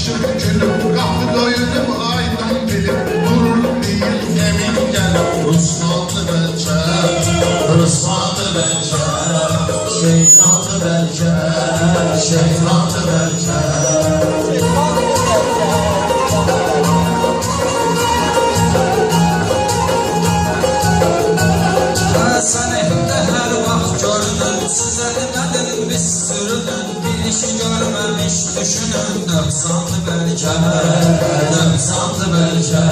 açıq gülüm, qapı doyudum aydın bilim, durur deyil emin gəlib, Ruslandı bəlkə, Ruslandı bəlkə, şeytandı bəlkə, şeytandı bəlkə. Sənətdə hər vaxt görünür, sizə demədim biz sürünün, bir işi görməmiş düşünün, nöqsandı bəlkə, nöqsandı bəlkə.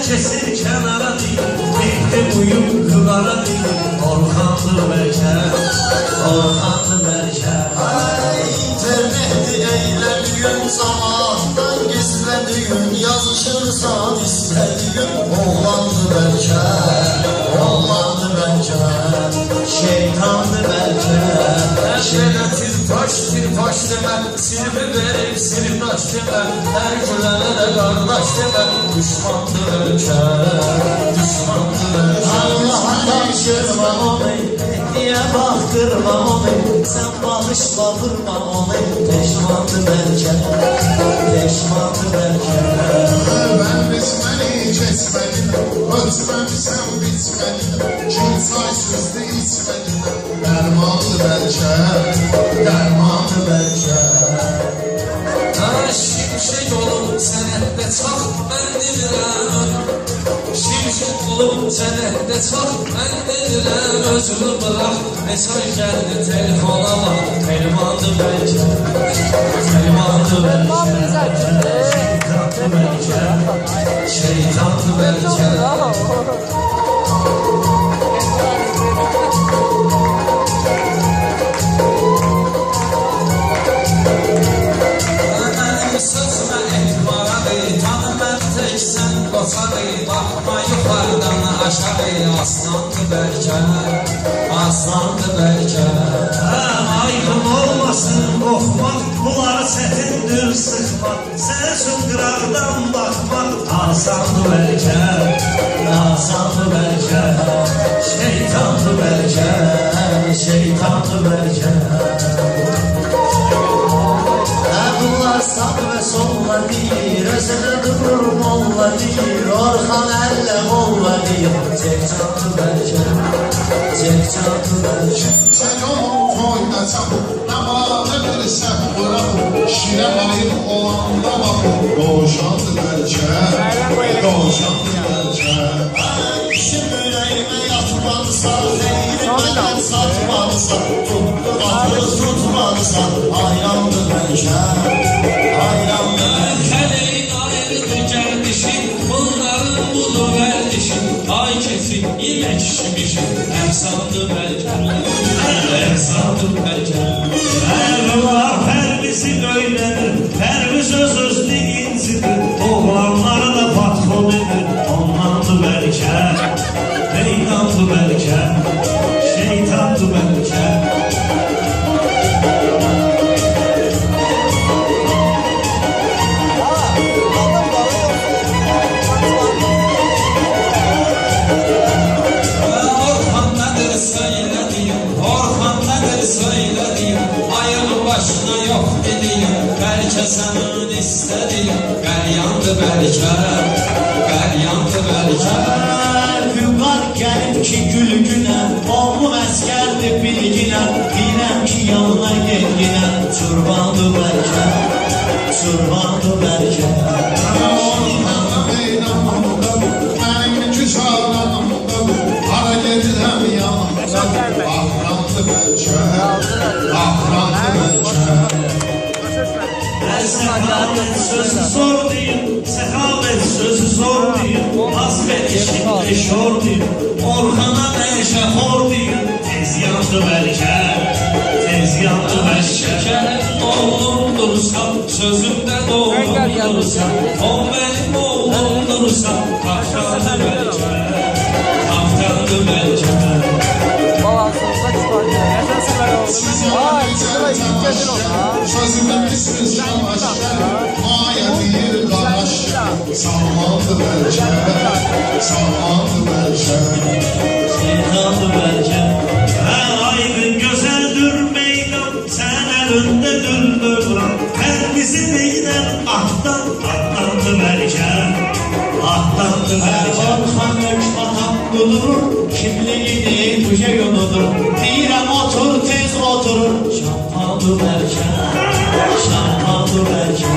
Kesir kənara deyil, mehdi uyum qıvara deyil, Orxandı bəlkə, Orxandı bəlkə. İnterneti eylədiyin, camaatdan gizlədiyin, yazışırsan istədiyin, oğlandı bəlkə, oğlandı bəlkə, şeytandı bəlkə. Belə tirpaş demə, sirvi verib sirdaş demə, hər gülənə də qardaş demə, düşmandı bəlkə, düşmandı bəlkə. Allah'a danışırma onu, diye baktırma onu, sen bağışla vurma onu, peşmandı bəlkə, peşmandı bəlkə. Ben bitməni keçmədim, ölçməmişəm bitmədim, kim saysızdı içmədim, dərmandı bəlkə, dərmandı bəlkə. Şimşek olub sənətdə çox mən dedirəm, şimşek olub sənətdə çox mən dedirəm, özünü bıraq, mesaj gəldi telefona var, telmandı bəlkə, telmandı bəlkə, Şeytandı bəlkə, şeytandı bəlkə. Baxma yuxarıdan aşağı, aslandı bəlkə, aslandı bəlkə. Aydın olmasın qorxmaq, bunları çətindir sıxmaq, sən üçün qıraqdan baxmaq, asandı bəlkə, asandı bəlkə, şeytandı bəlkə, şeytandı bəlkə. Bunlar sağ ve solla deyir, özünü durur molla deyir, Orxan əllə molla deyir, çəkcandı bəlkə, çəkcandı bəlkə. Sən onun toyuna çapıb, nəmalı bilirsən bıraxıb, şirə bayım olanda baxıb, doğuşandı bəlkə, doğuşandı bəlkə. Kişi ürəyimə yatmalısan, xeyrimdən satmalısan, tutdu qatır tutmalısan, ayrandı bəlkə, ayrandı bəlkə. Kələyin ayrıdır gəldişin, bunların budur vərdişin, ay keçin, yemək işimişin, əhsandı bəlkə, əhsandı bəlkə. Ərvar pərvisi öyrənir, pərviz öz-özlü incidir, oğlanları da patron edir, ondandı bəlkə, meydandı bəlkə, şeytandı bəlkə. Başına yok dediğim, belki senin istediğin, qəlyandı bəlkə, qəlyandı bəlkə. Füqar gəlib ki gülgünə, oğlum əskərdir bilginə, deyirəm ki yanına gelginə, çurbandı bəlkə, çurbandı bəlkə. Orxanla meydanımdadır, mənim güc ağlanımdadır, hara gedirəm yanımdadır, ahrandı bəlkə, ahrandı bəlkə. Səxavət sözü zor deyil, səxavət sözü zor deyil, azmət işimdə şor deyil, Orxana məşə xor deyil, tez yandı bəlkə, tez yandı bəlkə. Şəkərin oğlumdursan, sözümdə doğrumdursan, o mənim oğlumdursan, qaptandı bəlkə, qaptandı bəlkə. Balansınızda çıxardı. Vay, çıxıla yüklədir ona. Sözümdə pisiniz yavaşlar, maya deyir qaraşlar, salmandı bəlkə, salmandı bəlkə. Şeytandı bəlkə. atlandı bəlkə. Orxan ök atam bulurur, kimliğini buca yoludur. Deyirəm otur, tez oturur, şampandı bəlkə, şampandı bəlkə.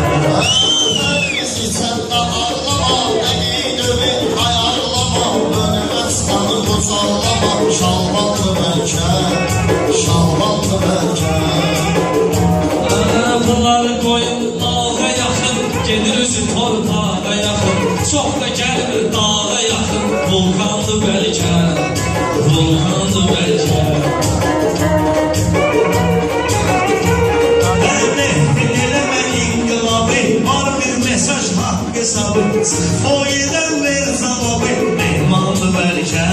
Bizi sen de ağlama, beni dövün ayarlama. Dönmez kanı bozallama, şalvanlı belki, şalvanlı belki. Bunları qoyun dağa yaxın, gedir özü torpağa yaxın. Çox da gəlmir dağa yaxın, vulkandı bəlkə, vulkandı bəlkə. Əlbəttə eləmə inqilabı, var bir mesaj haqq hesabı. Sırf o yerdən ver zavabı, mehmandı bəlkə,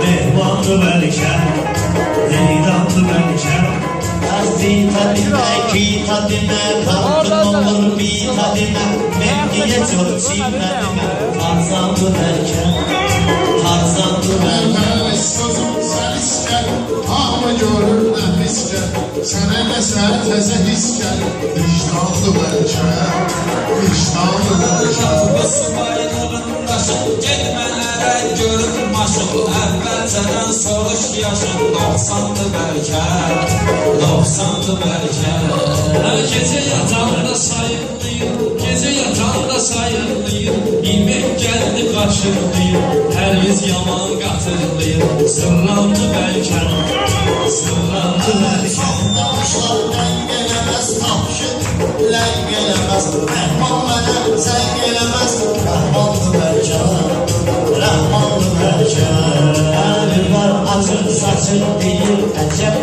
mehmandı bəlkə, heydandı bəlkə. Azita dime, kita dime, kalkın olur bita dime. Mevkiye çok çiğne dime, tarzandı belki, tarzandı belki. Ben sözüm sen ister, ama görür nefis gel. Sana mesela teze his gel, vicdanlı belki, vicdanlı belki. Qatlısı bayrağın daşı, getmələrə görün maşın. Əvvəlcədən soruş yaşın, 90'dı bəlkə, 90'dı bəlkə. Gecə yatağında sayıqlayır, gecə yatağında sayıqlayır. İlmek gəldi qaşıqlayır, hər biz yaman qatırlayır. Sırlandı bəlkə, sırlandı bəlkə. Anlamışlar ben gelemez tapşın, len gelemez. Rahman bana sen gelemez, rahmanlı belki, rahmanlı belki. Əli var açıq saçıq deyir, əcəb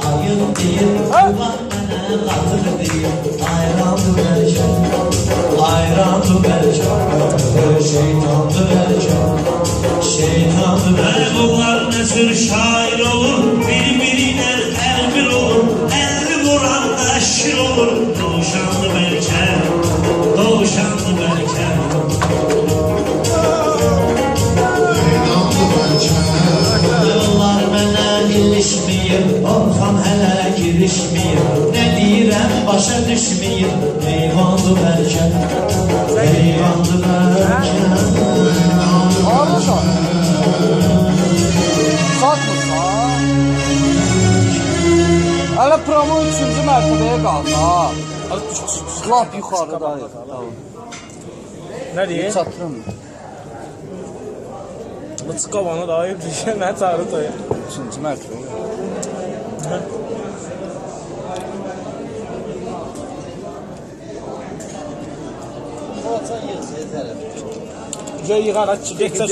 ayın deyir. Yuvan mənə qatır deyir, ayrandı bəlkə, ayrandı bəlkə. Şeytandı bəlkə, şeytandı bəlkə. Bunlar ne tür şair olur, birbirine elbir olur. Elli vuran da şir olur, doğuşandı bəlkə, doğuşandı bəlkə. Meydanlı belki. Yollar mənə ilişməyir, Orxan hələ girişməyir. Nə deyirəm başa düşməyir, heyvandı bəlkə, heyvandı bəlkə. Harika. Satmırsa. Hələ promo 3-cü mərtəbəyə qaldı ha. Lap yuxarıda. Ne diye? Çatırım. Bu çıkavanı daha iyi bir şey. Ne çağırdı toya? 3-cü mərtəbəyə. Güzel yıkarak çıkacak.